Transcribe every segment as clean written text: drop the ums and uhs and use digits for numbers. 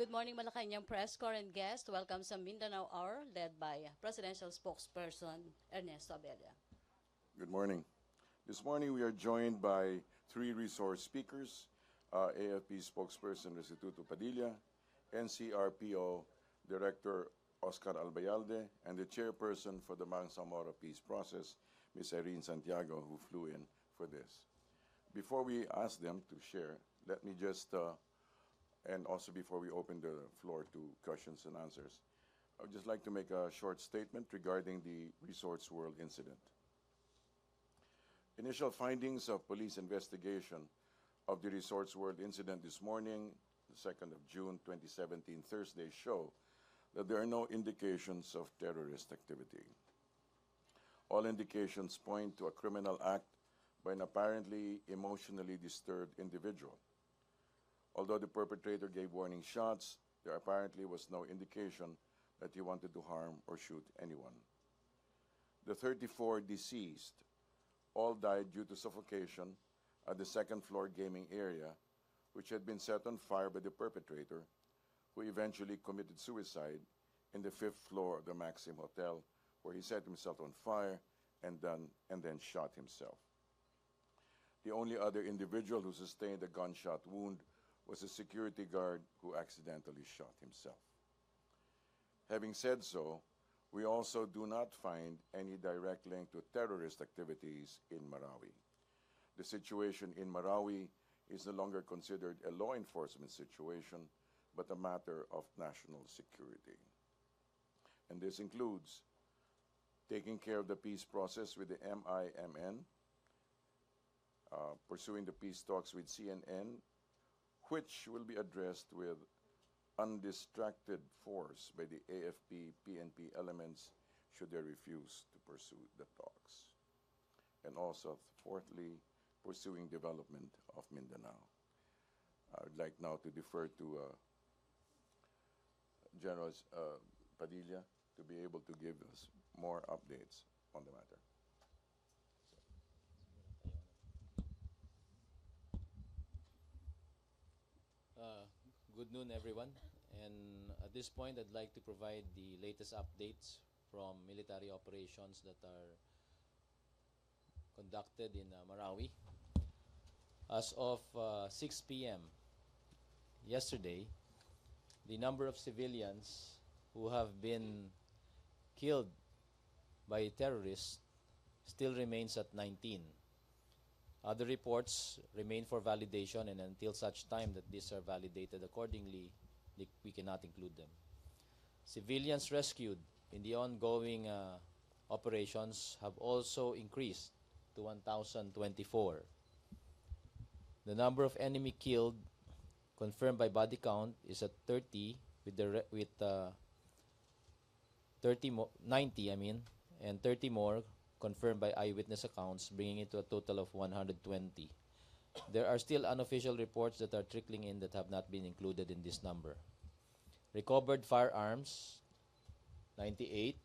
Good morning, Malacanang Press Corps and guests. Welcome sa Mindanao Hour, led by Presidential Spokesperson Ernesto Abella. Good morning. This morning we are joined by three resource speakers, AFP spokesperson Restituto Padilla, NCRPO Director Oscar Albayalde, and the chairperson for the Mangsamoro Peace Process, Ms. Irene Santiago, who flew in for this. Before we ask them to share, let me just, and also before we open the floor to questions and answers, I would just like to make a short statement regarding the Resorts World incident. Initial findings of police investigation of the Resorts World incident this morning, the 2nd of June 2017, Thursday, show that there are no indications of terrorist activity. All indications point to a criminal act by an apparently emotionally disturbed individual. Although the perpetrator gave warning shots, there apparently was no indication that he wanted to harm or shoot anyone. The 34 deceased all died due to suffocation at the second-floor gaming area, which had been set on fire by the perpetrator, who eventually committed suicide in the 5th floor of the Maxim Hotel, where he set himself on fire and then shot himself. The only other individual who sustained a gunshot wound was a security guard who accidentally shot himself. Having said so, we also do not find any direct link to terrorist activities in Marawi. The situation in Marawi is no longer considered a law enforcement situation, but a matter of national security. And this includes taking care of the peace process with the MIMN, pursuing the peace talks with CNN, which will be addressed with undistracted force by the AFP-PNP elements should they refuse to pursue the talks. And also, fourthly, pursuing development of Mindanao. I would like now to defer to General Padilla to be able to give us more updates on the matter. Good noon, everyone. And at this point, I'd like to provide the latest updates from military operations that are conducted in Marawi. As of 6 p.m. yesterday, the number of civilians who have been killed by terrorists still remains at 19. Other reports remain for validation, and until such time that these are validated accordingly, we cannot include them. Civilians rescued in the ongoing operations have also increased to 1,024. The number of enemy killed confirmed by body count is at 30, with 90, and 30 more confirmed by eyewitness accounts, bringing it to a total of 120. There are still unofficial reports that are trickling in that have not been included in this number. Recovered firearms, 98,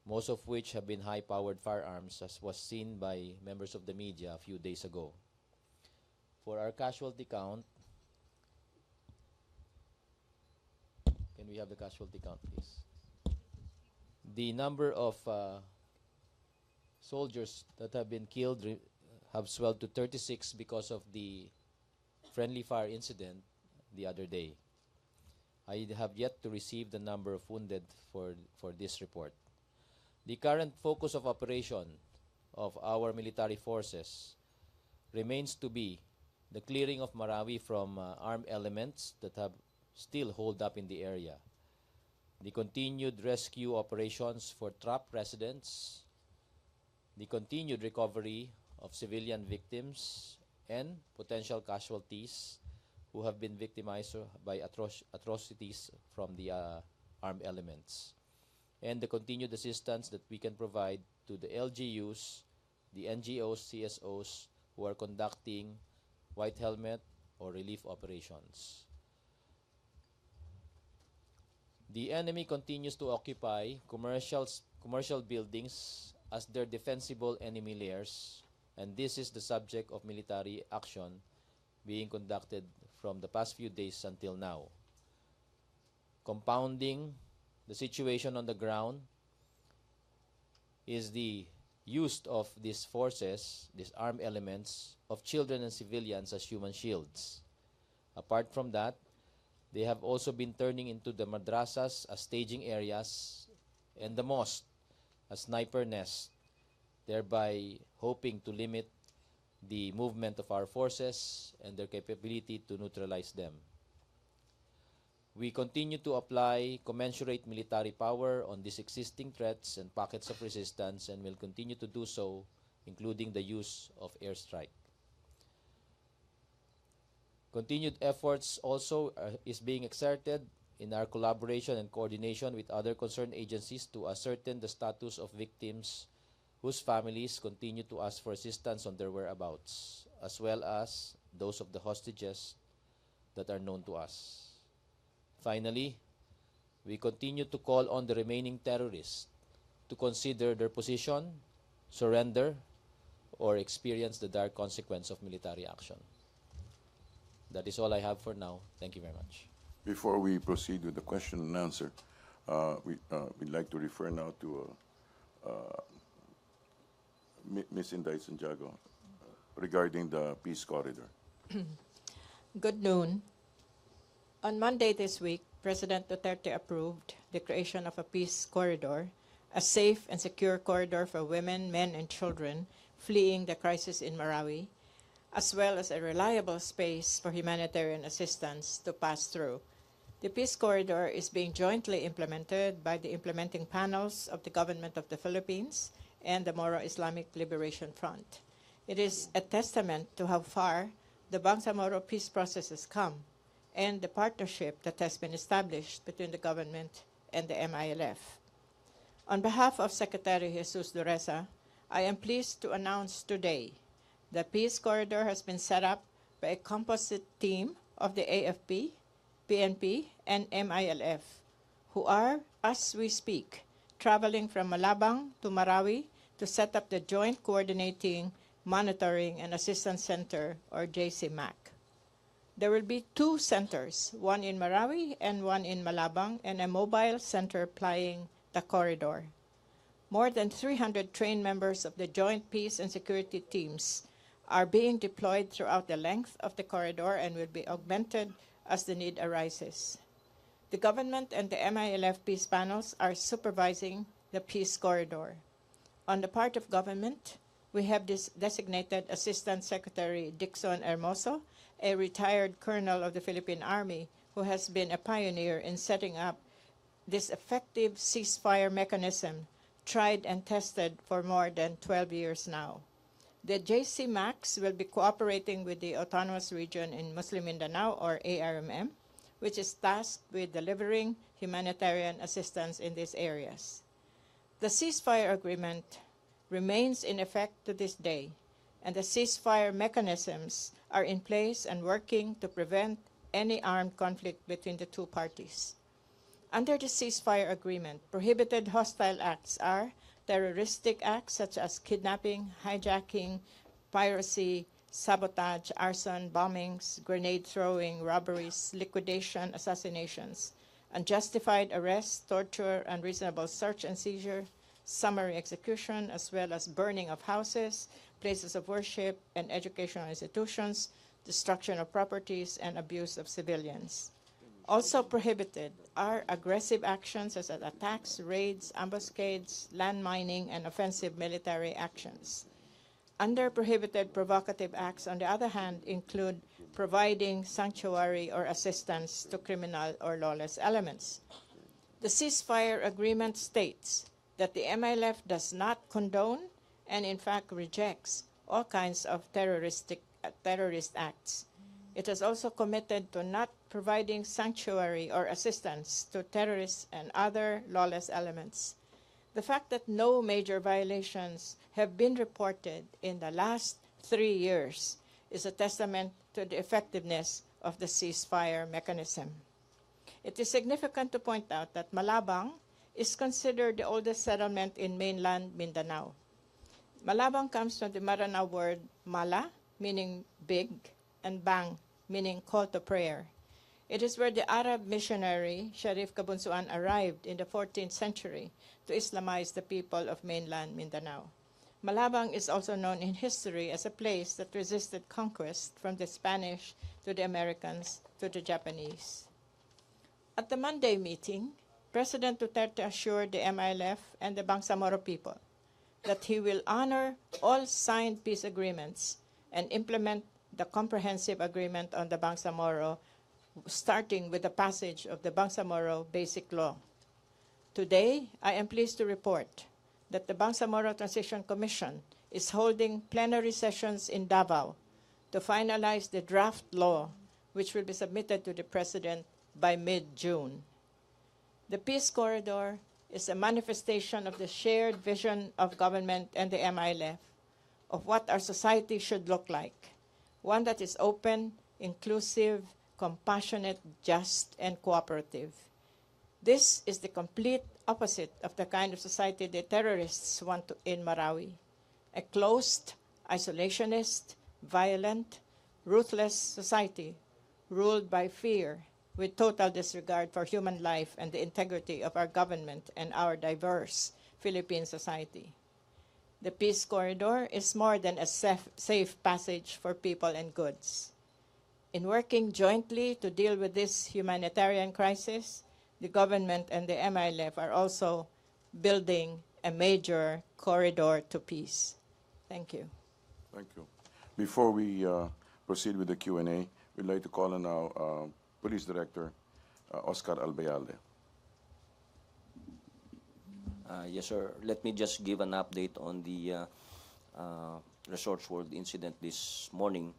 most of which have been high-powered firearms, as was seen by members of the media a few days ago. For our casualty count, can we have the casualty count, please? The number of soldiers that have been killed have swelled to 36 because of the friendly fire incident the other day. I have yet to receive the number of wounded for this report. The current focus of operation of our military forces remains to be the clearing of Marawi from armed elements that have still holed up in the area, the continued rescue operations for trapped residents, the continued recovery of civilian victims and potential casualties who have been victimized by atrocities from the armed elements, and the continued assistance that we can provide to the LGUs, the NGOs, CSOs who are conducting white helmet or relief operations. The enemy continues to occupy commercial buildings as their defensible enemy lairs, and this is the subject of military action being conducted from the past few days until now. Compounding the situation on the ground is the use of these forces, these armed elements, of children and civilians as human shields. Apart from that, they have also been turning into the madrasas as staging areas and the mosque as sniper nests, thereby hoping to limit the movement of our forces and their capability to neutralize them. We continue to apply commensurate military power on these existing threats and pockets of resistance, and will continue to do so, including the use of airstrike. Continued efforts also is being exerted in our collaboration and coordination with other concerned agencies to ascertain the status of victims whose families continue to ask for assistance on their whereabouts, as well as those of the hostages that are known to us. Finally, we continue to call on the remaining terrorists to consider their position, surrender, or experience the dire consequence of military action. That is all I have for now. Thank you very much. Before we proceed with the question and answer, we'd like to refer now to Ms. Inday Santiago regarding the peace corridor. Good noon. On Monday this week, President Duterte approved the creation of a peace corridor, a safe and secure corridor for women, men, and children fleeing the crisis in Marawi, as well as a reliable space for humanitarian assistance to pass through. The peace corridor is being jointly implemented by the implementing panels of the Government of the Philippines and the Moro Islamic Liberation Front. It is a testament to how far the Bangsamoro peace process has come and the partnership that has been established between the government and the MILF. On behalf of Secretary Jesus Dureza, I am pleased to announce today the Peace Corridor has been set up by a composite team of the AFP, PNP, and MILF, who are, as we speak, traveling from Malabang to Marawi to set up the Joint Coordinating, Monitoring, and Assistance Center, or JCMAC. There will be 2 centers, one in Marawi and one in Malabang, and a mobile center plying the corridor. More than 300 trained members of the Joint Peace and Security Teams are being deployed throughout the length of the corridor and will be augmented as the need arises. The government and the MILF peace panels are supervising the peace corridor. On the part of government, we have designated Assistant Secretary Dixon Hermoso, a retired colonel of the Philippine Army who has been a pioneer in setting up this effective ceasefire mechanism tried and tested for more than 12 years now. The JCMACs will be cooperating with the Autonomous Region in Muslim Mindanao, or ARMM, which is tasked with delivering humanitarian assistance in these areas. The ceasefire agreement remains in effect to this day, and the ceasefire mechanisms are in place and working to prevent any armed conflict between the 2 parties. Under the ceasefire agreement, prohibited hostile acts are terroristic acts such as kidnapping, hijacking, piracy, sabotage, arson, bombings, grenade throwing, robberies, liquidation, assassinations, unjustified arrest, torture, unreasonable search and seizure, summary execution, as well as burning of houses, places of worship, and educational institutions, destruction of properties, and abuse of civilians. Also prohibited are aggressive actions such as attacks, raids, ambuscades, land mining, and offensive military actions. Under prohibited provocative acts, on the other hand, include providing sanctuary or assistance to criminal or lawless elements. The ceasefire agreement states that the MILF does not condone and in fact rejects all kinds of terrorist acts. It is also committed to not providing sanctuary or assistance to terrorists and other lawless elements. The fact that no major violations have been reported in the last 3 years is a testament to the effectiveness of the ceasefire mechanism. It is significant to point out that Malabang is considered the oldest settlement in mainland Mindanao. Malabang comes from the Maranao word mala, meaning big, and bang, meaning call to prayer. It is where the Arab missionary Sharif Kabunsuan arrived in the 14th century to Islamize the people of mainland Mindanao. Malabang is also known in history as a place that resisted conquest from the Spanish to the Americans to the Japanese. At the Monday meeting, President Duterte assured the MILF and the Bangsamoro people that he will honor all signed peace agreements and implement the comprehensive agreement on the Bangsamoro, starting with the passage of the Bangsamoro Basic Law. Today, I am pleased to report that the Bangsamoro Transition Commission is holding plenary sessions in Davao to finalize the draft law, which will be submitted to the President by mid-June. The Peace Corridor is a manifestation of the shared vision of government and the MILF of what our society should look like, one that is open, inclusive, compassionate, just, and cooperative. This is the complete opposite of the kind of society the terrorists want in Marawi, a closed, isolationist, violent, ruthless society ruled by fear, with total disregard for human life and the integrity of our government and our diverse Philippine society. The Peace Corridor is more than a safe passage for people and goods. In working jointly to deal with this humanitarian crisis, the government and the MILF are also building a major corridor to peace. Thank you. Thank you. Before we proceed with the Q&A, we'd like to call on now Police Director Oscar Albayalde. Yes, sir. Let me just give an update on the Resorts World incident this morning,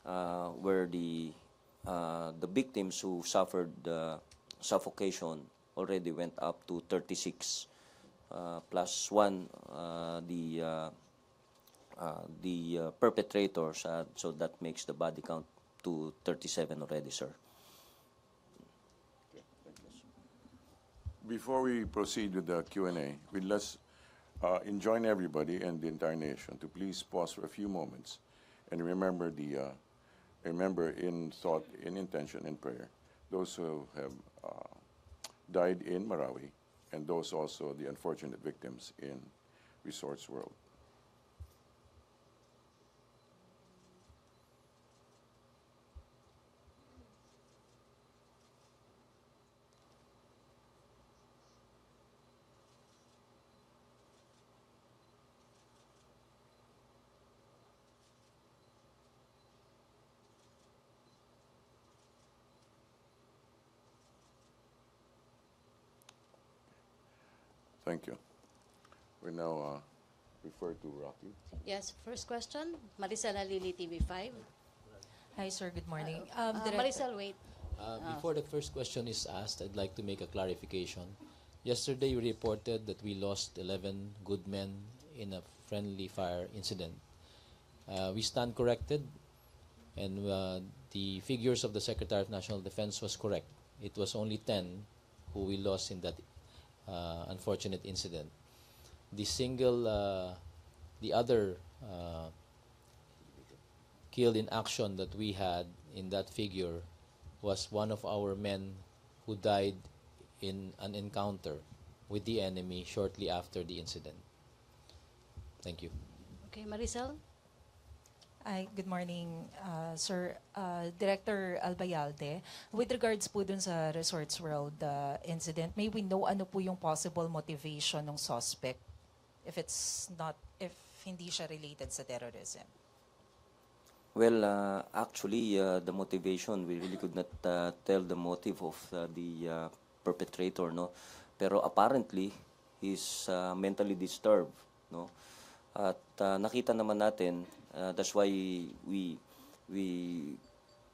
where the victims who suffered suffocation already went up to 36, plus one, the perpetrators, so that makes the body count to 37 already, sir. Before we proceed with the Q&A, let's enjoin everybody and the entire nation to please pause for a few moments and remember in thought, in intention, in prayer, those who have died in Marawi and those also the unfortunate victims in Resorts World. Thank you. We now refer to Rocky. Yes, first question, Maricel Halili, TV5. Hi, sir. Good morning. Maricel, wait. Before the first question is asked, I'd like to make a clarification. Yesterday, we reported that we lost 11 good men in a friendly fire incident. We stand corrected, and the figures of the Secretary of National Defense was correct. It was only 10 who we lost in that unfortunate incident. The other killed in action that we had in that figure was one of our men who died in an encounter with the enemy shortly after the incident. Thank you. Okay, Maricel. Hi, good morning, sir. Director Albayalde, with regards po dun sa Resorts World incident, may we know ano po yung possible motivation ng suspect if hindi siya related sa terrorism? Well, actually, the motivation, we really could not tell the motive of the perpetrator, no? Pero apparently, he's mentally disturbed, no? At nakita naman natin, that's why we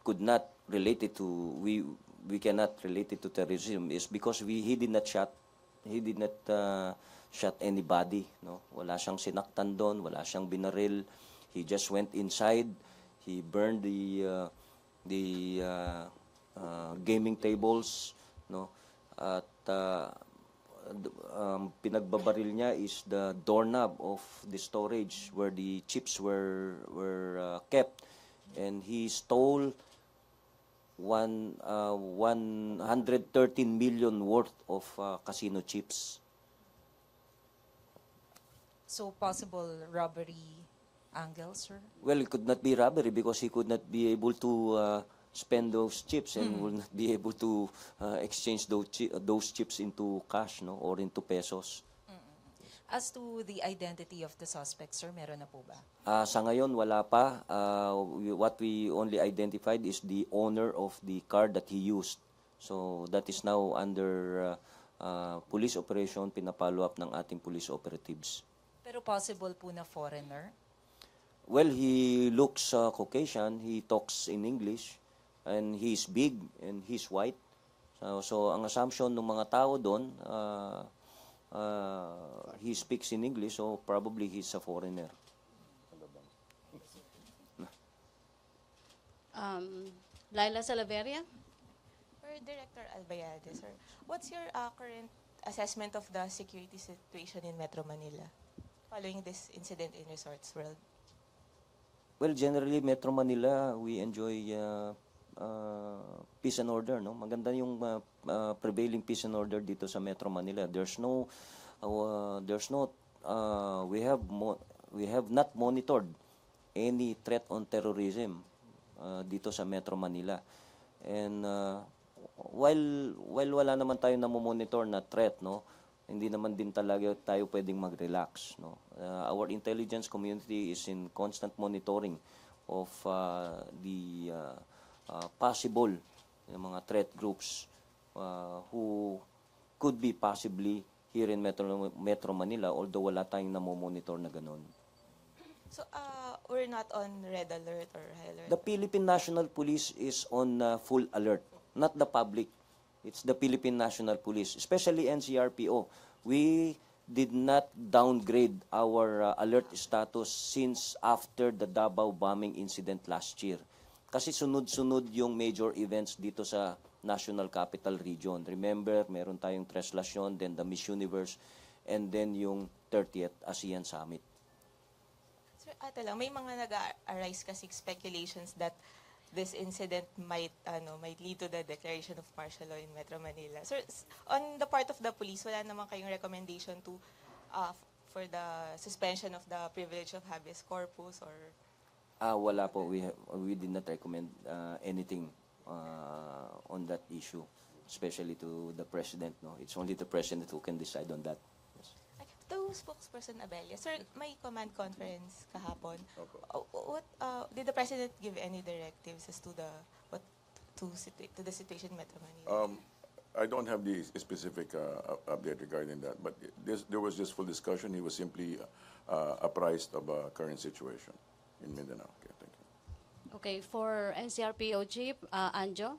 could not relate it to, we cannot relate it to terrorism, is because he did not shot anybody, no? Wala siyang sinaktan doon, wala siyang binaril. He just went inside. He burned the gaming tables, no? At pinagbabaril niya is the doorknob of the storage where the chips were kept, and he stole 113 million worth of casino chips. So possible robbery angle, sir? Well, it could not be robbery because he could not be able to spend those chips and will not be able to exchange those chips into cash, no, or into pesos. As to the identity of the suspect, sir, meron na po ba? Sa ngayon, wala pa. What we only identified is the owner of the car that he used. So that is now under police operation, pinapollow up ng ating police operatives. Pero possible po na foreigner? Well, he looks Caucasian, he talks in English, and he's big and he's white. So ang assumption ng mga tao doon, he speaks in English, so probably he's a foreigner. Laila Salaveria. For Director Albayalde, sir, what's your current assessment of the security situation in Metro Manila following this incident in Resorts World? Well, generally, Metro Manila, we enjoy peace and order, no? Maganda yung prevailing peace and order dito sa Metro Manila. We have not monitored any threat on terrorism dito sa Metro Manila. And while wala naman tayo na monitor na threat, no, hindi naman din talaga tayo pwedeng mag-relax, no. Our intelligence community is in constant monitoring of the possible mga threat groups who could be possibly here in Metro Manila, although wala tayong namomonitor na ganun. So, we're not on red alert or high alert? The Philippine National Police is on full alert, not the public. It's the Philippine National Police, especially NCRPO. We did not downgrade our alert status since after the Davao bombing incident last year. Kasi sunod-sunod yung major events dito sa National Capital Region. Remember, meron tayong Treslasyon, then the Miss Universe, and then yung 30th ASEAN Summit. Sir, lang, may mga nag-arise kasi speculations that this incident might lead to the declaration of martial law in Metro Manila. Sir, on the part of the police, wala naman kayong recommendation to for the suspension of the privilege of habeas corpus or? Wala po. We did not recommend anything on that issue, especially to the president. No, it's only the president who can decide on that. To spokesperson Abelia, sir, may command conference kahapon. What did the president give any directives as to the situation in Metro Manila? I don't have the specific update regarding that, but there was just full discussion. He was simply apprised of current situation in Mindanao. Okay, thank you. Okay, for NCRPO Chief, Anjo,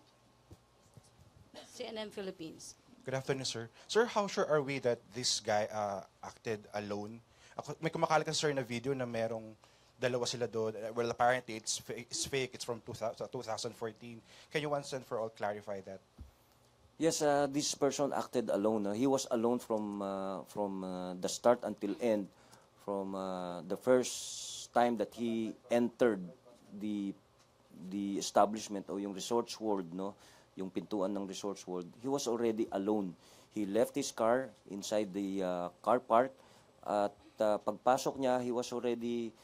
CNN Philippines. Good afternoon, sir. Sir, how sure are we that this guy acted alone? May kumakalat kasi, sir, na video na merong dalawa sila doon. Well, apparently, it's fake. It's from 2014. Can you once and for all clarify that? Yes, this person acted alone. He was alone from the start until end. From the first time that he entered the establishment o yung Resorts World, no, yung pintuan ng Resorts World, he was already alone. He left his car inside the car park at pagpasok niya, he was already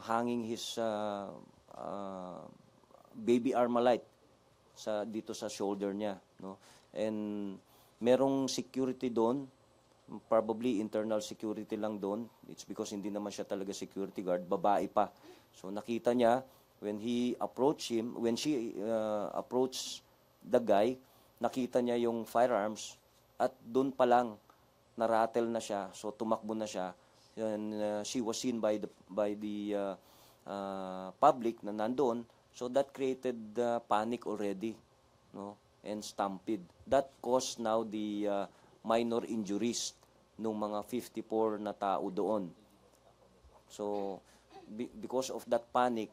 hanging his baby Armalite dito sa shoulder niya, no? And merong security doon, probably internal security lang doon. It's because hindi naman siya talaga security guard, babae pa. So nakita niya when she approached the guy, nakita niya yung firearms at doon pa lang na-rattle na siya, so tumakbo na siya. And she was seen by the public na nandoon, so that created panic already, no, and stampede. That caused now the minor injuries ng mga 54 na tao doon. So because of that panic,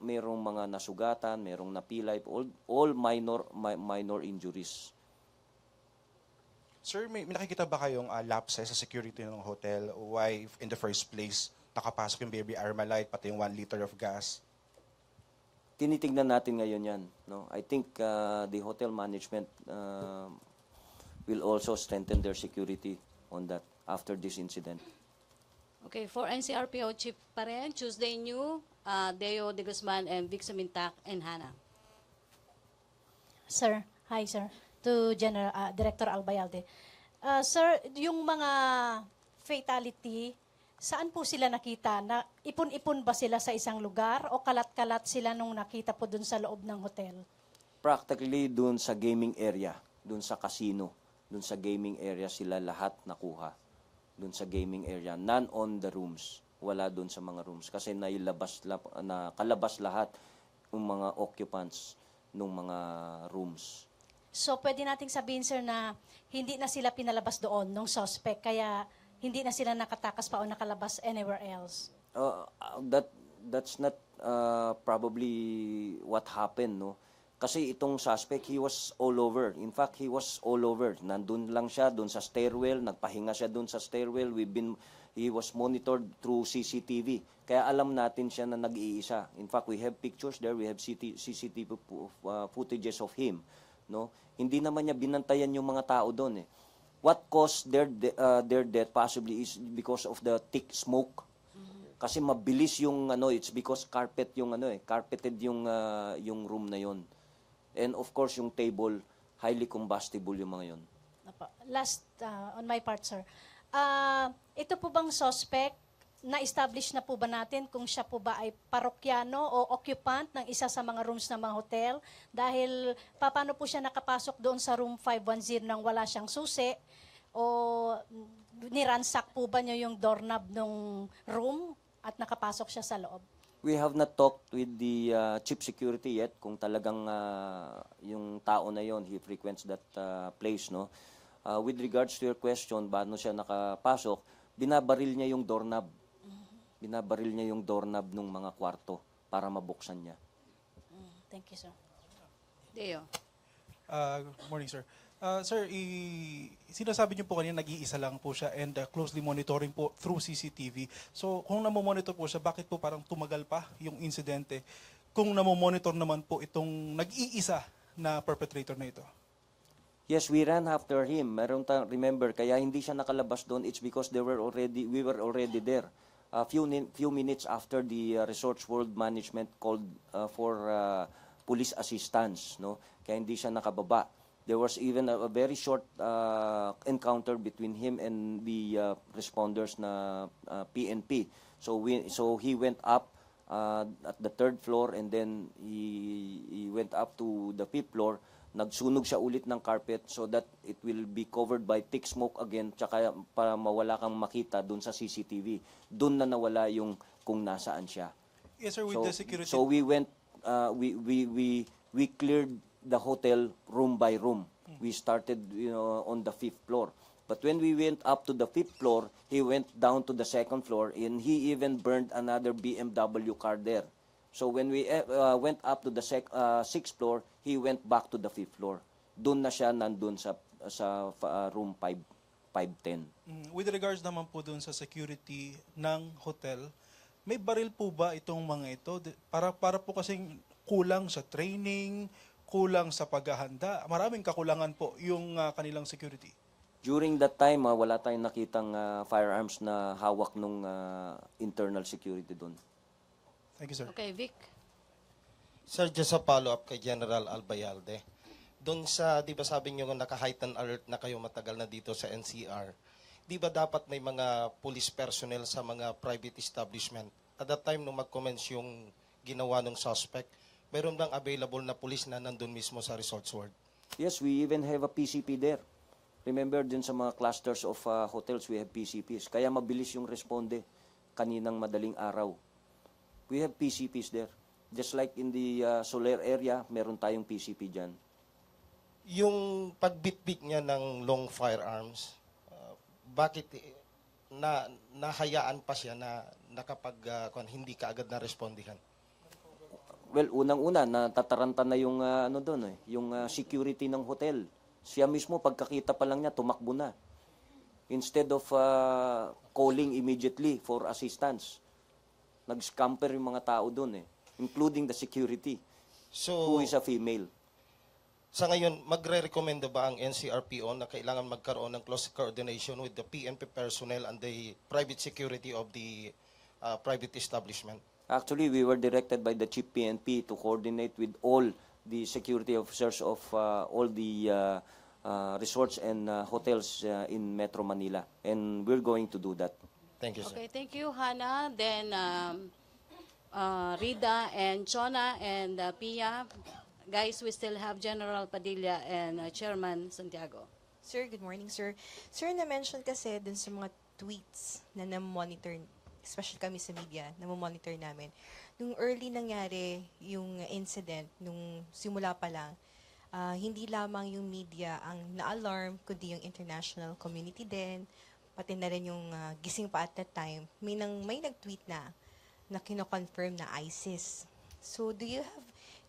merong mga nasugatan, merong napilay, all minor injuries. Sir, may nakikita ba kayong lapses sa security ng hotel? Why, in the first place, nakapasok yung baby Armalite, pati yung 1 liter of gas? tinitignan natin ngayon yan. No? I think the hotel management will also strengthen their security on that after this incident. Okay, for NCRPO Chief pa rin, Tuesday New, Deo de Guzman and Vic Sumintak and Hannah. Sir, hi sir. To Director Albayalde. Sir, yung mga fatality, saan po sila nakita? Na ipon-ipon ba sila sa isang lugar o kalat-kalat sila nung nakita po dun sa loob ng hotel? Practically dun sa gaming area, dun sa casino, dun sa gaming area sila lahat nakuha. Dun sa gaming area, none on the rooms. Wala dun sa mga rooms kasi kalabas lahat ng mga occupants ng mga rooms. So, pwede nating sabihin, sir, na hindi na sila pinalabas doon nung suspect, kaya hindi na sila nakatakas pa o nakalabas anywhere else? That's not probably what happened, no? Kasi itong suspect, he was all over. In fact, he was all over. Nandun lang siya, dun sa stairwell, nagpahinga siya dun sa stairwell. He was monitored through CCTV. Kaya alam natin siya na nag-iisa. In fact, we have pictures there, we have CCTV footages of him. No? Hindi naman niya binantayan yung mga tao doon eh. What caused their death possibly is because of the thick smoke. Kasi mabilis yung it's because carpeted yung room na yon. And of course yung table highly combustible yung mga yon. Last on my part, sir. Ito po bang suspect, na-establish na po ba natin kung siya po ba ay parokyano o occupant ng isa sa mga rooms ng mga hotel? Dahil paano po siya nakapasok doon sa room 510 nang wala siyang susi? O niransak po ba niya yung doorknob ng room at nakapasok siya sa loob? We have not talked with the chief security yet kung talagang yung tao na yon he frequents that place, no? With regards to your question, paano siya nakapasok, binabaril niya yung doorknob. Binabaril niya yung doorknob ng mga kwarto para mabuksan niya. Thank you, sir. Deo. Good morning, sir. Sir, sinasabi niyo po kanina nag-iisa lang po siya and closely monitoring po through CCTV. So, kung namomonitor po siya, bakit po parang tumagal pa yung insidente? Kung namomonitor naman po itong nag-iisa na perpetrator na ito? Yes, we ran after him. Remember, kaya hindi siya nakalabas doon. It's because we were already there. A few minutes after the Resorts World Management called for police assistance, no? Kaya hindi siya nakababa. There was even a very short encounter between him and the responders na PNP. So he went up at the 3rd floor and then he went up to the 5th floor. Nagsunog siya ulit ng carpet so that it will be covered by thick smoke again, tsaka para mawala kang makita dun sa CCTV. Dun na nawala yung kung nasaan siya. Yes, sir, with the security. So we went, we cleared the hotel room by room. We started on the 5th floor. But when we went up to the 5th floor, he went down to the 2nd floor and he even burned another BMW car there. So when we went up to the 6th floor, he went back to the 5th floor. Doon na siya nandun sa room 510. With regards naman po doon sa security ng hotel, may baril po ba itong mga ito? Para po kasing kulang sa training, kulang sa paghahanda. Maraming kakulangan po yung kanilang security. During that time, wala tayong nakitang firearms na hawak nung internal security doon. Thank you, sir. Okay, Vic. Sir, just a follow-up kay General Albayalde. Doon sa, di ba sabi niyo naka-heightened alert na kayo matagal na dito sa NCR, di ba dapat may mga police personnel sa mga private establishment? At that time, nung mag-commence yung ginawa ng suspect, mayroon bang available na police na nandun mismo sa Resorts World? Yes, we even have a PCP there. Remember, din sa mga clusters of hotels, we have PCPs. Kaya mabilis yung responde kaninang madaling araw. We have PCPs there. Just like in the Soler area, meron tayong PCP dyan. Yung pagbitbit niya ng long firearms, bakit nahayaan pa siya na hindi ka agad na respondihan? Well, unang-una, natataranta na yung yung security ng hotel. Siya mismo, pagkakita pa lang niya, tumakbo na. Instead of calling immediately for assistance. Nag-scamper yung mga tao doon including the security. So, who is a female. sa ngayon, magre-recommenda ba ang NCRPO na kailangan magkaroon ng close coordination with the PNP personnel and the private security of the private establishment? Actually, we were directed by the Chief PNP to coordinate with all the security officers of all the resorts and hotels in Metro Manila. And we're going to do that. Thank you, sir. Okay, thank you, Hannah. Then, Rida and Chona and Pia. Guys, we still have General Padilla and Chairman Santiago. Sir, good morning, sir. Sir, na-mention kasi dun sa mga tweets na na-monitor, especially kami sa media, na-monitor namin. Nung early nangyari yung incident, nung simula pa lang, hindi lamang yung media ang na-alarm, kundi yung international community din, pati na rin yung gising pa at that time, may nag-tweet na kino-confirm na ISIS. So,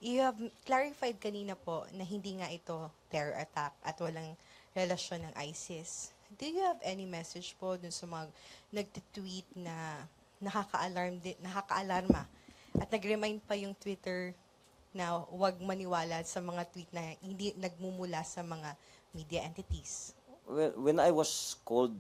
you have clarified kanina po na hindi nga ito terror attack at walang relasyon ng ISIS. Do you have any message po dun sa mga nag-tweet na nakaka-alarma at nag-remind pa yung Twitter na huwag maniwala sa mga tweet na hindi nagmumula sa mga media entities? Well, when I was called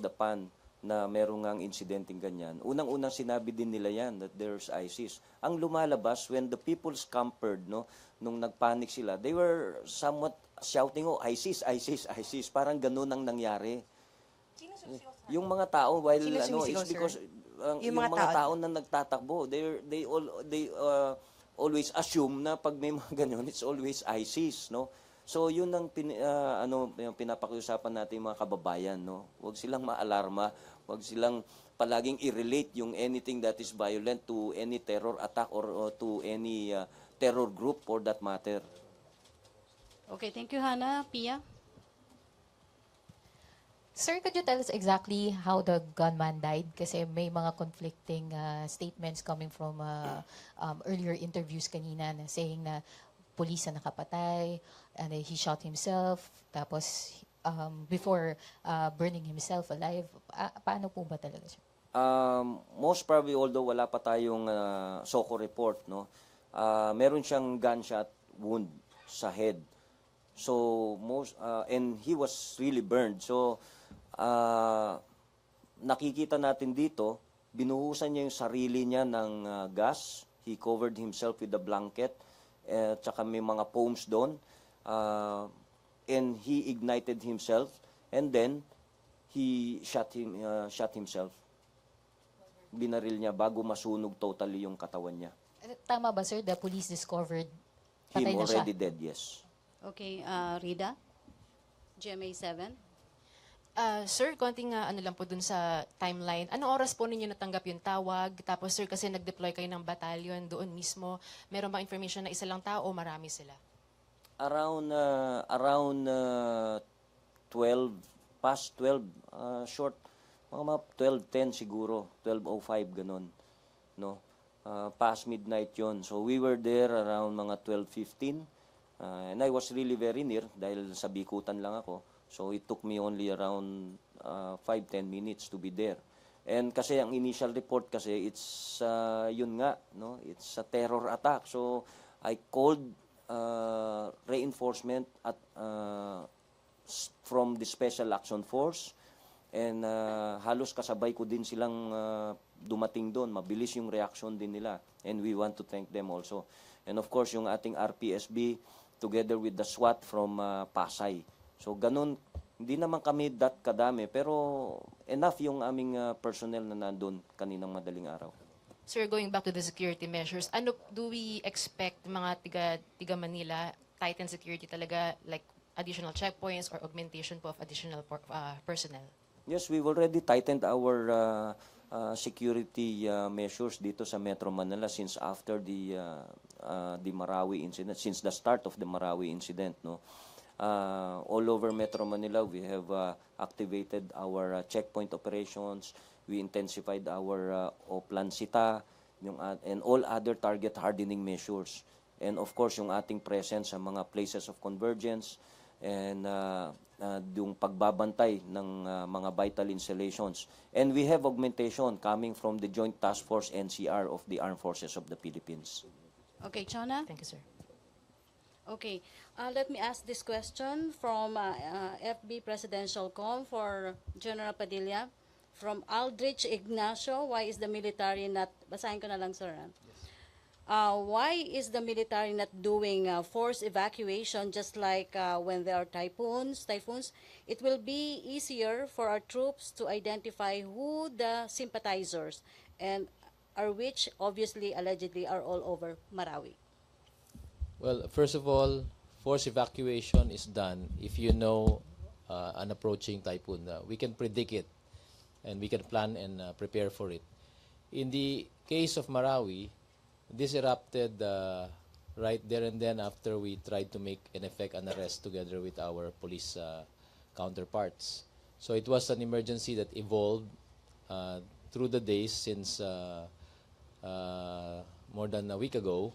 upon na merong ngang incidenting ganyan, unang-unang sinabi din nila yan that there's ISIS. Ang lumalabas when the people scampered, no, nung nagpanic sila, they were somewhat shouting, oh, ISIS, ISIS, ISIS. Parang ganun ang nangyari. Yung mga tao, while it's because yung mga tao na nagtatakbo, they always assume na pag may mga ganyan, it's always ISIS, no? So yun ang yung pinapakiusapan natin mga kababayan, no. Huwag silang maalarma, huwag silang palaging i-relate yung anything that is violent to any terror attack or to any terror group for that matter. Okay, thank you, Hannah. Pia? Sir, could you tell us exactly how the gunman died? Kasi may mga conflicting statements coming from earlier interviews kanina na saying na police na nakapatay, and he shot himself, tapos before burning himself alive. Paano po ba talaga siya? Most probably, although wala pa tayong SOCO report, no, meron siyang gunshot wound sa head. So and he was really burned. So nakikita natin dito, binuhusan niya yung sarili niya ng gas. He covered himself with a blanket. Tsaka may mga foams doon. And he ignited himself. And then, he shot himself. Binaril niya bago masunog totally yung katawan niya. Tama ba, sir? The police discovered Him patay na siya? already dead, yes. Okay, Rida? GMA 7? Sir, konting ano lang po dun sa timeline. Anong oras po ninyo natanggap yung tawag? Tapos sir, kasi nag-deploy kayo ng battalion doon mismo. Meron bang information na isa lang tao o marami sila? Around 12, past 12, short, mga 12:10 siguro, 12:05 ganun, no? Past midnight yon. So we were there around mga 12:15. And I was really very near dahil sa bikutan lang ako. So it took me only around 5-10 minutes to be there. And kasi ang initial report kasi it's yun nga, no, it's a terror attack. So I called reinforcement at from the Special Action Force, and halos kasabay ko din silang dumating doon. Mabilis yung reaction din nila, and we want to thank them also. And of course yung ating RPSB together with the SWAT from Pasay. So ganun, hindi naman kami that kadami, pero enough yung aming personnel na nandun kaninang madaling araw. Sir, going back to the security measures, ano do we expect mga tiga Manila, tighten security talaga, like additional checkpoints or augmentation po of additional personnel? Yes, we've already tightened our security measures dito sa Metro Manila since after the Marawi incident, since the start of the Marawi incident, no. All over Metro Manila, we have activated our checkpoint operations. We intensified our Oplan Sita, and all other target hardening measures. And of course, yung ating presence sa mga places of convergence and yung pagbabantay ng mga vital installations. And we have augmentation coming from the Joint Task Force NCR of the Armed Forces of the Philippines. Okay, Chana? Thank you, sir. Okay, let me ask this question from FB Presidential Com for General Padilla. From Aldrich Ignacio, why is the military not, basahin ko na lang sir, why is the military not doing forced evacuation just like when there are typhoons? It will be easier for our troops to identify who the sympathizers and are which obviously allegedly are all over Marawi. Well, first of all, forced evacuation is done if you know an approaching typhoon. We can predict it and we can plan and prepare for it. In the case of Marawi, this erupted right there and then after we tried to make in effect an arrest together with our police counterparts. So it was an emergency that evolved through the days since more than a week ago,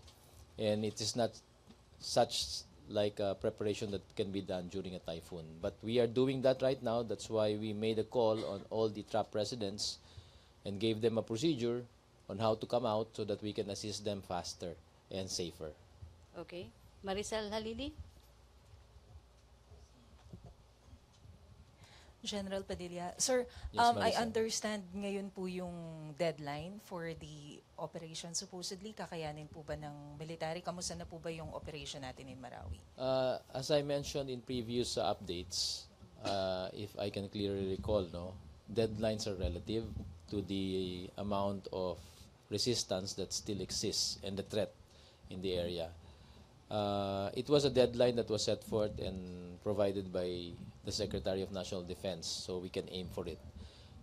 and it is not such like a preparation that can be done during a typhoon. But we are doing that right now. That's why we made a call on all the trapped residents and gave them a procedure on how to come out so that we can assist them faster and safer. Okay. Maricel Halili? General Padilla. Sir, Yes, I Maricel. understand ngayon po yung deadline for the operation. Supposedly, kakayanin po ba ng military? Kamusta na po ba yung operation natin in Marawi? As I mentioned in previous updates, if I can clearly recall, deadlines are relative to the amount of resistance that still exists and the threat in the area. It was a deadline that was set forth and provided by the Secretary of National Defense, so we can aim for it.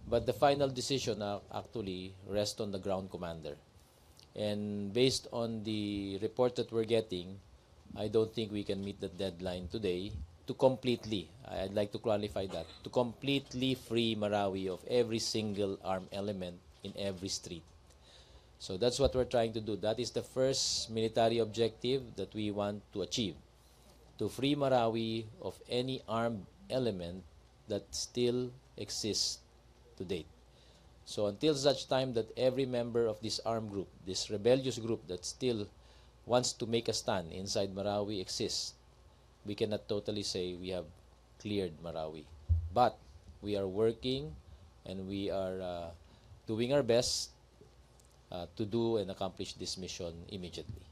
But the final decision actually rests on the ground commander. And based on the report that we're getting, I don't think we can meet the deadline today to completely, I'd like to qualify that, to completely free Marawi of every single armed element in every street. So that's what we're trying to do. That is the first military objective that we want to achieve, to free Marawi of any armed element that still exists to date. So until such time that every member of this armed group, this rebellious group that still wants to make a stand inside Marawi exists, we cannot totally say we have cleared Marawi. But we are working and we are doing our best to do and accomplish this mission immediately.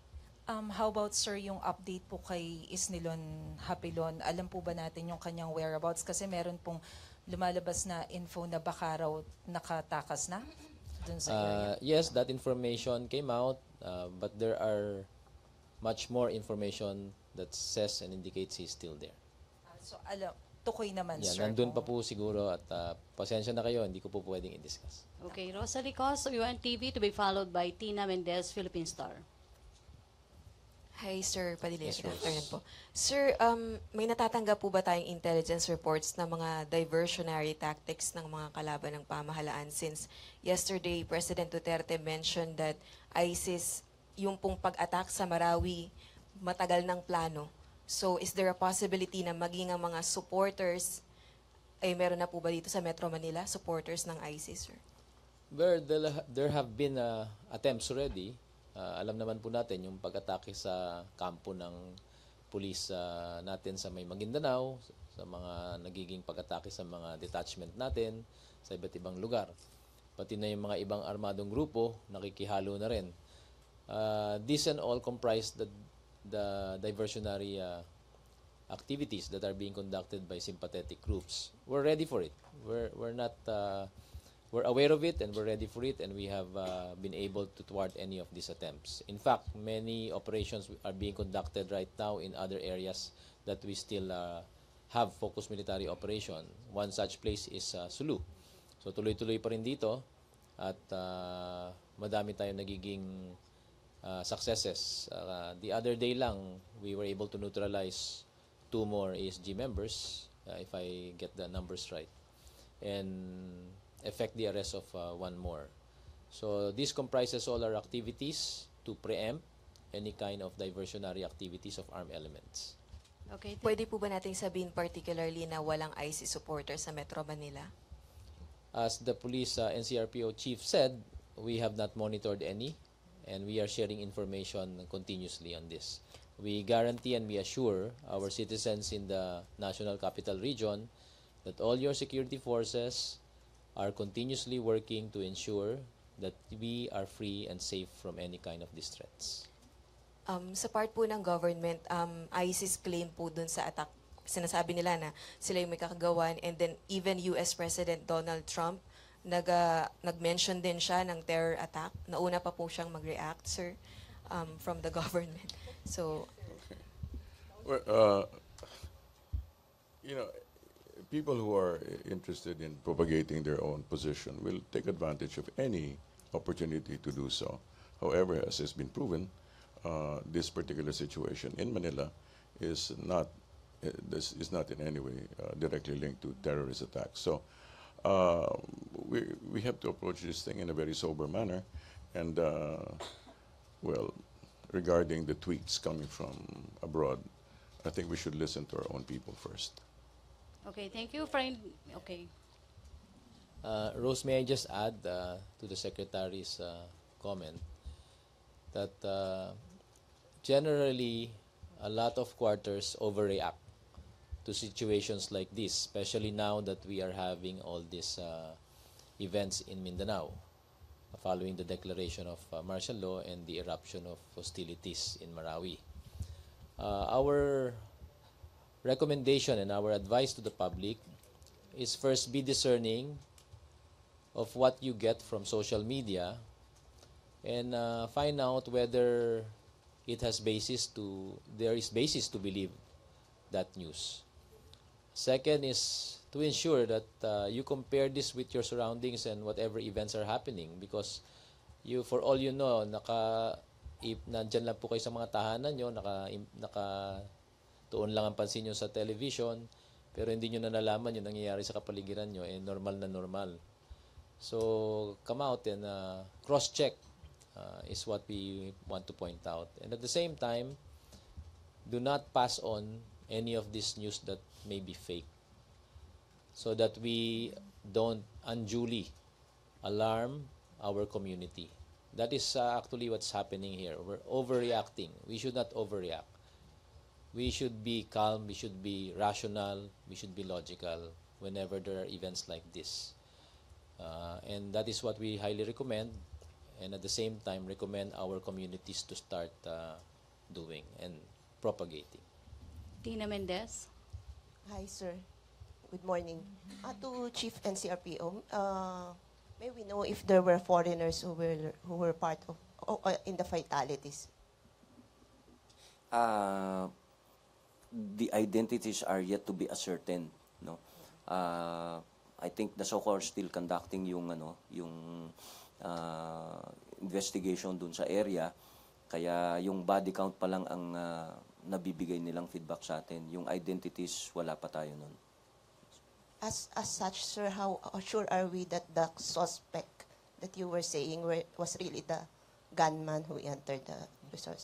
How about, sir, yung update po kay Isnilon Hapilon? Alam po ba natin yung kanyang whereabouts? Kasi meron pong lumalabas na info na baka raw nakatakas na dun sa area. Yes, that information came out, but there are much more information that says and indicates he's still there. So, tukoy naman, Yeah, sir. nandun pa po siguro at pasensya na kayo, hindi ko po pwedeng i-discuss. Okay, Rosalie Cos, UNTV TV, to be followed by Tina Mendez, Philippine Star. Hi, Sir Padilla. Yes, Good Rose. afternoon po. Sir, may natatanggap po ba tayong intelligence reports na mga diversionary tactics ng mga kalaban ng pamahalaan since yesterday, President Duterte mentioned that ISIS, yung pong pag-attack sa Marawi, matagal ng plano. So, is there a possibility na maging ang mga supporters, ay meron na po ba dito sa Metro Manila, supporters ng ISIS, sir? Where there have been attempts already. Alam naman po natin yung pag-atake sa kampo ng pulis natin sa may Mindanao, sa mga nagiging pag-atake sa mga detachment natin sa iba't ibang lugar. Pati na yung mga ibang armadong grupo, nakikihalo na rin. This and all comprise the diversionary activities that are being conducted by sympathetic groups. We're ready for it. We're aware of it and we're ready for it, and we have been able to thwart any of these attempts. In fact, many operations are being conducted right now in other areas that we still have focused military operation. One such place is Sulu. So tuloy-tuloy pa rin dito at madami tayong nagiging successes. The other day lang, we were able to neutralize 2 more ASG members, if I get the numbers right, and effect the arrest of 1 more. So this comprises all our activities to preempt any kind of diversionary activities of armed elements. Okay, Pwede po ba natin sabihin particularly na walang ISIS supporters sa Metro Manila? As the police NCRPO chief said, we have not monitored any, and we are sharing information continuously on this. We guarantee and we assure our citizens in the National Capital Region that all your security forces are continuously working to ensure that we are free and safe from any kind of these threats. Sa part po ng government, ISIS claim po dun sa attack, sinasabi nila na sila yung may kakagawan, and then even US President Donald Trump, nag-mention din siya ng terror attack. Nauna pa po siyang mag-react, sir, from the government. So, Well, you know, people who are interested in propagating their own position will take advantage of any opportunity to do so. However, as has been proven, this particular situation in Manila is not this is not in any way directly linked to terrorist attacks. So we have to approach this thing in a very sober manner, and well, regarding the tweets coming from abroad, I think we should listen to our own people first. Okay, thank you, friend. Okay. Rose, may I just add to the Secretary's comment that generally a lot of quarters overreact to situations like this, especially now that we are having all these events in Mindanao following the declaration of martial law and the eruption of hostilities in Marawi. Our recommendation and our advice to the public is first be discerning of what you get from social media and find out whether it has there is basis to believe that news. Second is to ensure that you compare this with your surroundings and whatever events are happening, because for all you know, nandyan lang po kayo sa mga tahanan nyo, tuon lang ang pansin nyo sa television, pero hindi nyo na nalaman yung nangyayari sa kapaligiran nyo, normal na normal. So, come out and cross-check is what we want to point out. And at the same time, do not pass on any of this news that may be fake, so that we don't unduly alarm our community. That is actually what's happening here. We're overreacting. We should not overreact. We should be calm, we should be rational, we should be logical whenever there are events like this. And that is what we highly recommend, and at the same time recommend our communities to start doing and propagating. Tina Mendez. Hi, sir. Good morning. To Chief NCRPO, may we know if there were foreigners who were part of in the fatalities? The identities are yet to be ascertained, no. I think the SOCO are still conducting yung investigation dun sa area, kaya yung body count pa lang ang nabibigay nilang feedback sa atin. Yung identities, wala pa tayo nun. As such, sir, how sure are we that the suspect that you were saying was really the gunman who entered the resort?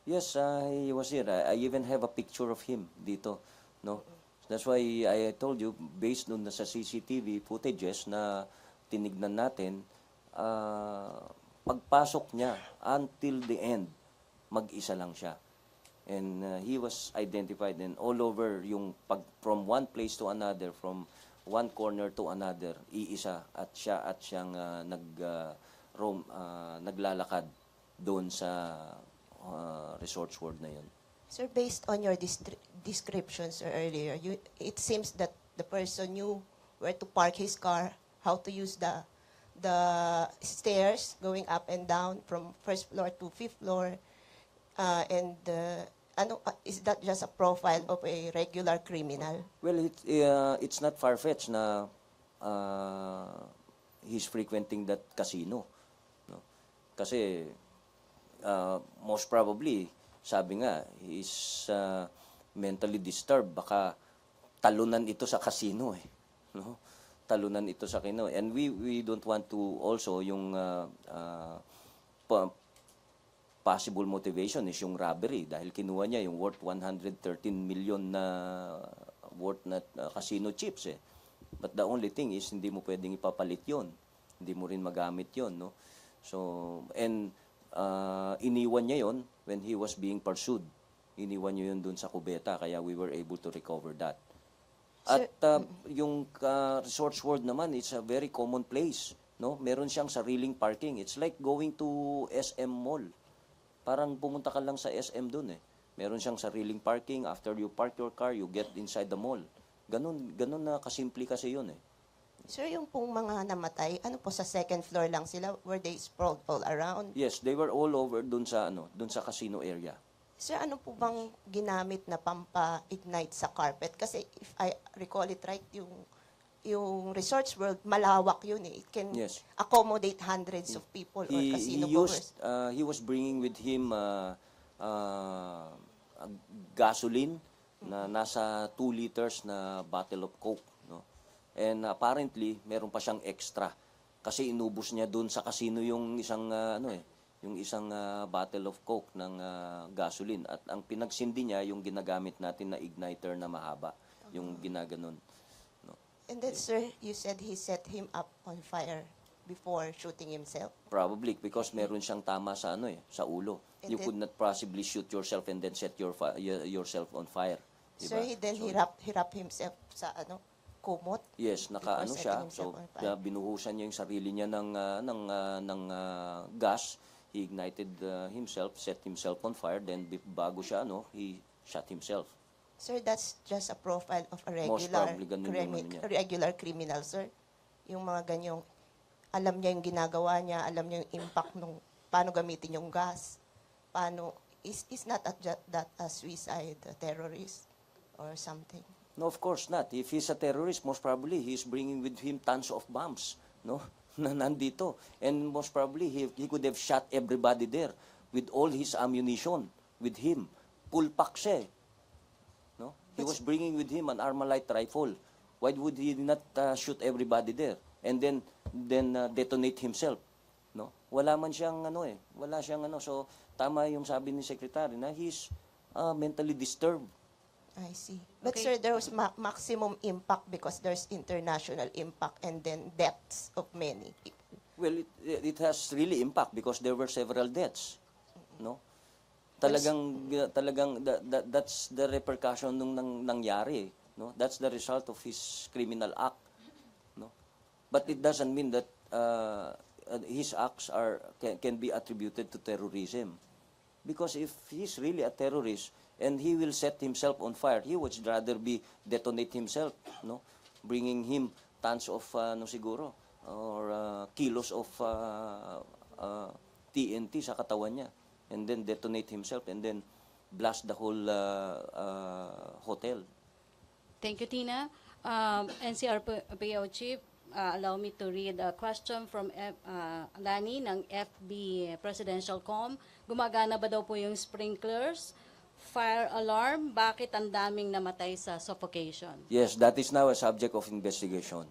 Yes, he was here. I even have a picture of him dito, no. That's why I told you, based on sa CCTV footages na tinignan natin, pagpasok niya until the end, mag-isa lang siya. And he was identified, and all over yung from one place to another, from one corner to another, iisa at siyang naglalakad doon sa Resorts World na yun. Sir, based on your descriptions earlier, it seems that the person knew where to park his car, how to use the stairs going up and down from first floor to fifth floor, and is that just a profile of a regular criminal? Well, it's not far-fetched na he's frequenting that casino, no? Kasi most probably, sabi nga, he's mentally disturbed. Baka talunan ito sa casino, no? Talunan ito sa casino. And we don't want to also yung possible motivation is yung robbery, dahil kinuha niya yung worth 113 million na worth na casino chips, But the only thing is, hindi mo pwedeng ipapalit yon, hindi mo rin magamit yon, no? So, and iniwan niya yon when he was being pursued. Iniwan niya yun dun sa kubeta, kaya we were able to recover that. At yung Resorts World naman, it's a very common place. No? Meron siyang sariling parking. It's like going to SM Mall. Parang pumunta ka lang sa SM dun eh. Meron siyang sariling parking. After you park your car, you get inside the mall. Ganun na kasimple kasi yun eh. Sir, yung pong mga namatay, ano po, sa second floor lang sila? Were they sprawled all around? Yes, they were all over dun sa casino area. Sir, ano po bang ginamit na pampa-ignite sa carpet? Kasi if I recall it right, yung Resorts World, malawak yun eh. It can accommodate hundreds of people or casino goers. He was bringing with him gasoline na nasa 2 liters na bottle of Coke. No? And apparently, meron pa siyang extra. Kasi inubos niya dun sa casino yung isang bottle of Coke ng gasoline. At ang pinagsindi niya, yung ginagamit natin na igniter na mahaba. Yung ginaganon. No? And then, sir, you said he set him up on fire before shooting himself? Probably, because meron siyang tama sa sa ulo. And you then, could not possibly shoot yourself and then set yourself on fire. Sir, Diba? he wrapped himself sa kumot? Yes, naka-ano siya. So, binuhusan niya yung sarili niya ng gas. He ignited himself, set himself on fire, then bago siya, he shot himself. Sir, that's just a profile of a Most probably, ganun yung niya. regular criminal, sir. Yung mga ganyong, alam niya yung ginagawa niya, alam niya yung impact nung paano gamitin yung gas, paano, is not that a suicide, a terrorist, or something? No, of course not. If he's a terrorist, most probably he's bringing with him tons of bombs, no? Na nandito. And most probably he could have shot everybody there with all his ammunition with him. Full pack siya. No? He was bringing with him an Armalite rifle. Why would he not shoot everybody there and then detonate himself? No? Wala man siyang wala siyang So tama yung sabi ni Secretary na he's mentally disturbed. I see. But sir, there was maximum impact because there's international impact and then deaths of many people. Well, it has really impact because there were several deaths. No? Talagang that's the repercussion nung nangyari. No? That's the result of his criminal act. No? But it doesn't mean that his acts can be attributed to terrorism. Because if he's really a terrorist, and he will set himself on fire, he would rather detonate himself, no, bringing him tons of siguro or kilos of TNT sa katawan niya, and then detonate himself and then blast the whole hotel. Thank you, Tina. NCRPO Chief, allow me to read a question from Lani ng FB Presidential Com. Gumagana ba daw po yung sprinklers? Fire alarm, bakit ang daming namatay sa suffocation? Yes, that is now a subject of investigation.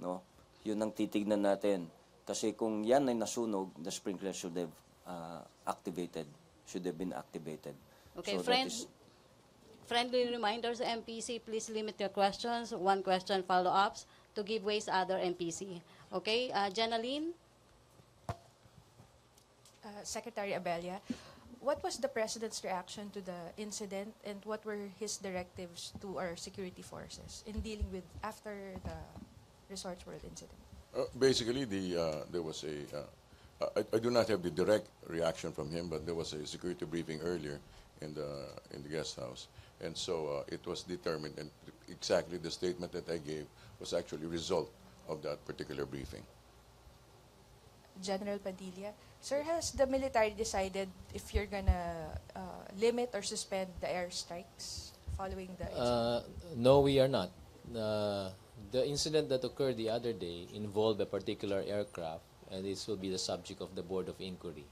No? Yun ang titignan natin. Kasi kung yan ay nasunog, the sprinkler should have been activated. Okay, so friendly reminders, MPC, please limit your questions, one question follow-ups to give way sa other MPC. Okay, Jenaline? Secretary Abella, what was the President's reaction to the incident and what were his directives to our security forces in dealing with after the Resorts World incident? Basically, there was I do not have the direct reaction from him, but there was a security briefing earlier in the guest house. And so it was determined, and exactly the statement that I gave was actually a result of that particular briefing. General Padilla, sir, has the military decided if you're gonna limit or suspend the airstrikes following the incident? No, we are not. The incident that occurred the other day involved a particular aircraft, and this will be the subject of the Board of Inquiry.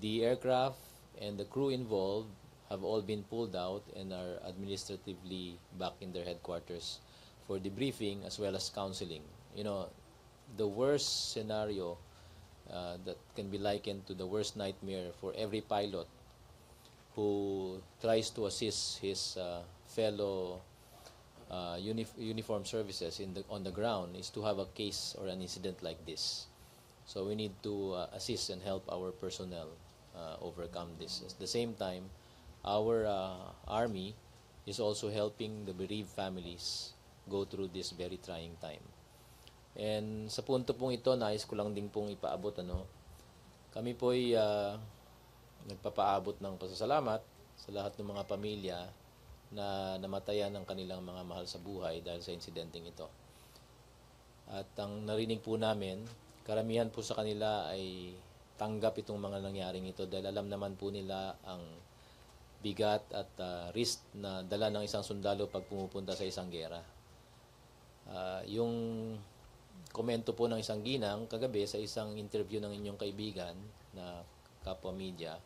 The aircraft and the crew involved have all been pulled out and are administratively back in their headquarters for debriefing as well as counseling. The worst scenario that can be likened to the worst nightmare for every pilot who tries to assist his fellow uniformed services on the ground is to have a case or an incident like this. So we need to assist and help our personnel overcome this. At the same time, our Army is also helping the bereaved families go through this very trying time. And sa punto pong ito, nais ko lang din pong ipaabot, kami po ay nagpapaabot ng pasasalamat sa lahat ng mga pamilya na namatayan ng kanilang mga mahal sa buhay dahil sa insidenteng ito. At ang narinig po namin, karamihan po sa kanila ay tanggap itong mga nangyaring ito dahil alam naman po nila ang bigat at risk na dala ng isang sundalo pag pumupunta sa isang gera. Yung komento po ng isang ginang kagabi sa isang interview ng inyong kaibigan na kapwa media,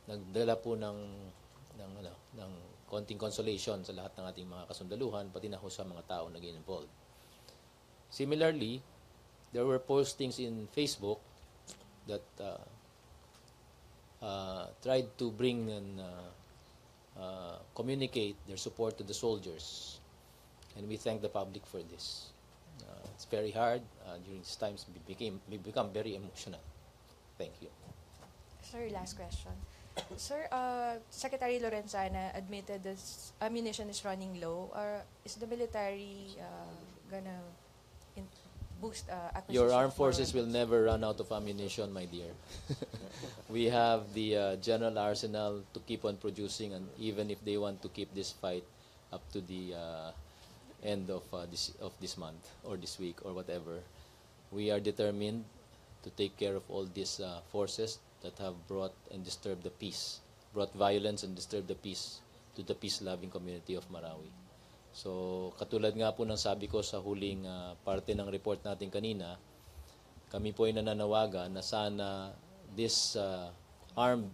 nagdala po ng konting consolation sa lahat ng ating mga kasundaluhan, pati na ho sa mga tao na involved. Similarly, there were postings in Facebook that tried to bring and communicate their support to the soldiers. And we thank the public for this. It's very hard. During these times, we become very emotional. Thank you. Sir, last question. Sir, Secretary Lorenzana admitted this ammunition is running low. Is the military gonna boost acquisition? Your armed forces will never run out of ammunition, my dear. We have the general arsenal to keep on producing, and even if they want to keep this fight up to the end of this month or this week or whatever, we are determined to take care of all these forces that have brought violence and disturbed the peace to the peace-loving community of Marawi. So, katulad nga po ng sabi ko sa huling parte ng report natin kanina, kami po ay nananawagan na sana these armed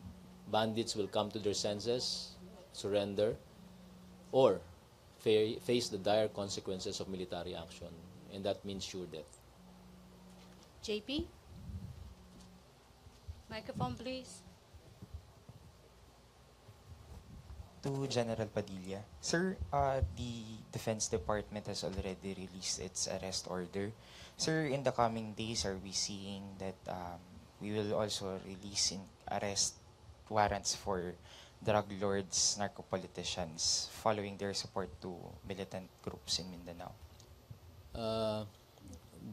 bandits will come to their senses, surrender, or face the dire consequences of military action. And that means sure death. JP? Microphone, please. To General Padilla. Sir, the Defense Department has already released its arrest order. Sir, in the coming days, are we seeing that we will also release arrest warrants for drug lords, narco-politicians, following their support to militant groups in Mindanao?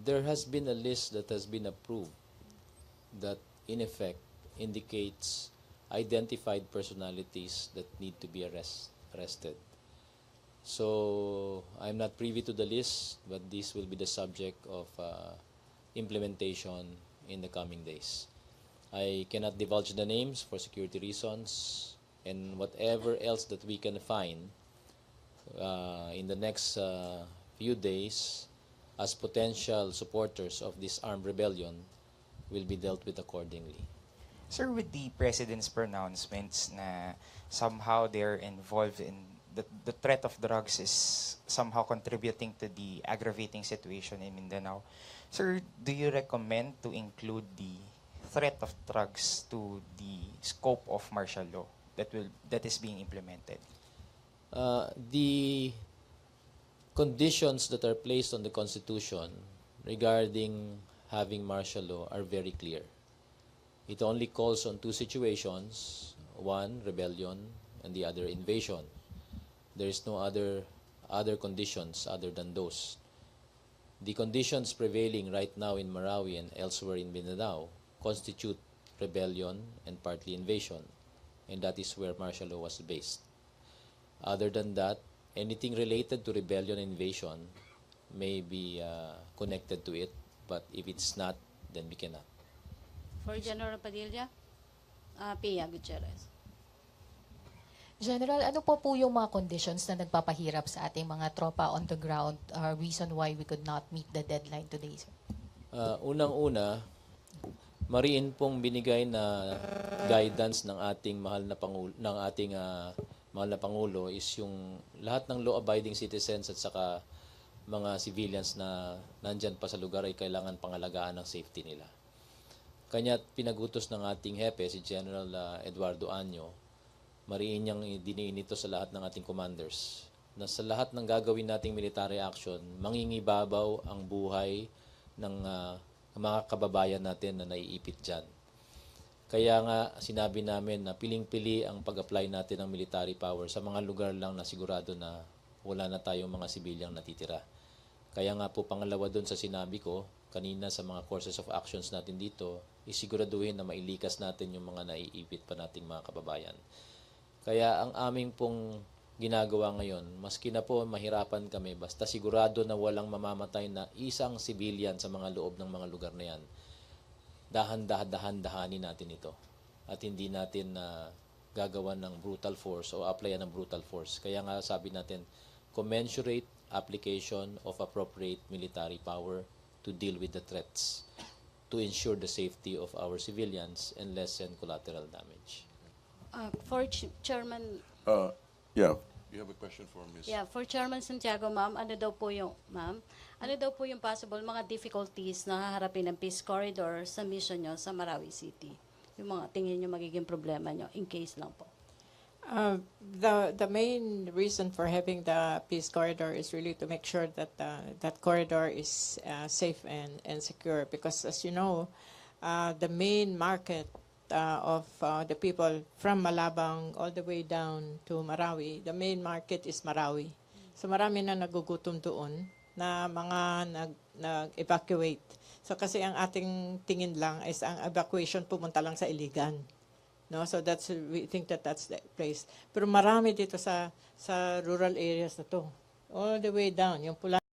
There has been a list that has been approved that in effect indicates identified personalities that need to be arrested. So I'm not privy to the list, but this will be the subject of implementation in the coming days. I cannot divulge the names for security reasons, and whatever else that we can find in the next few days as potential supporters of this armed rebellion will be dealt with accordingly. Sir, with the President's pronouncements na somehow they're involved in the threat of drugs is somehow contributing to the aggravating situation in Mindanao, sir, do you recommend to include the threat of drugs to the scope of martial law that is being implemented? The conditions that are placed on the Constitution regarding having martial law are very clear. It only calls on two situations: one, rebellion, and the other, invasion. There is no other conditions other than those. The conditions prevailing right now in Marawi and elsewhere in Mindanao constitute rebellion and partly invasion, and that is where martial law was based. Other than that, anything related to rebellion and invasion may be connected to it, but if it's not, then we cannot. For General Padilla, Pia Gutierrez. General, ano po yung mga conditions na nagpapahirap sa ating mga tropa on the ground, reason why we could not meet the deadline today, sir? Unang-una, mariin pong binigay na guidance ng ating mahal na pangulo is yung lahat ng law-abiding citizens at saka mga civilians na nandyan pa sa lugar ay kailangan pangalagaan ng safety nila. Kanya't pinagutos ng ating hepe, si General Eduardo Año, mariin niyang diniin ito sa lahat ng ating commanders, na sa lahat ng gagawin nating military action, mangingibabaw ang buhay ng mga kababayan natin na naiipit dyan. Kaya nga sinabi namin na piling-pili ang pag-apply natin ng military power sa mga lugar lang na sigurado na wala na tayong mga sibilyang natitira. Kaya nga po pangalawa doon sa sinabi ko kanina sa mga courses of actions natin dito, isiguraduhin na mailikas natin yung mga naiipit pa nating mga kababayan. Kaya ang aming pong ginagawa ngayon, maski na po mahirapan kami, basta sigurado na walang mamamatay na isang civilian sa mga loob ng mga lugar na yan, dahan-dahanin natin ito. At hindi natin gagawa ng brutal force o applyan ng brutal force. Kaya nga sabi natin, commensurate application of appropriate military power to deal with the threats, to ensure the safety of our civilians and lessen collateral damage. Chairman, Yeah. You have a question for Ms. yeah, for Chairman Santiago, ma'am, ano daw po yung possible mga difficulties na haharapin ng peace corridor sa mission nyo sa Marawi City? Yung mga tingin nyo magiging problema nyo in case lang po. The main reason for having the peace corridor is really to make sure that that corridor is safe and secure, because as you know, the main market of the people from Malabang all the way down to Marawi, the main market is Marawi. So marami na nagugutom doon na mga nag-evacuate. So kasi ang ating tingin lang is ang evacuation pumunta lang sa Iligan. No, so we think that's the place. Pero marami dito sa rural areas na to. All the way down, yung pula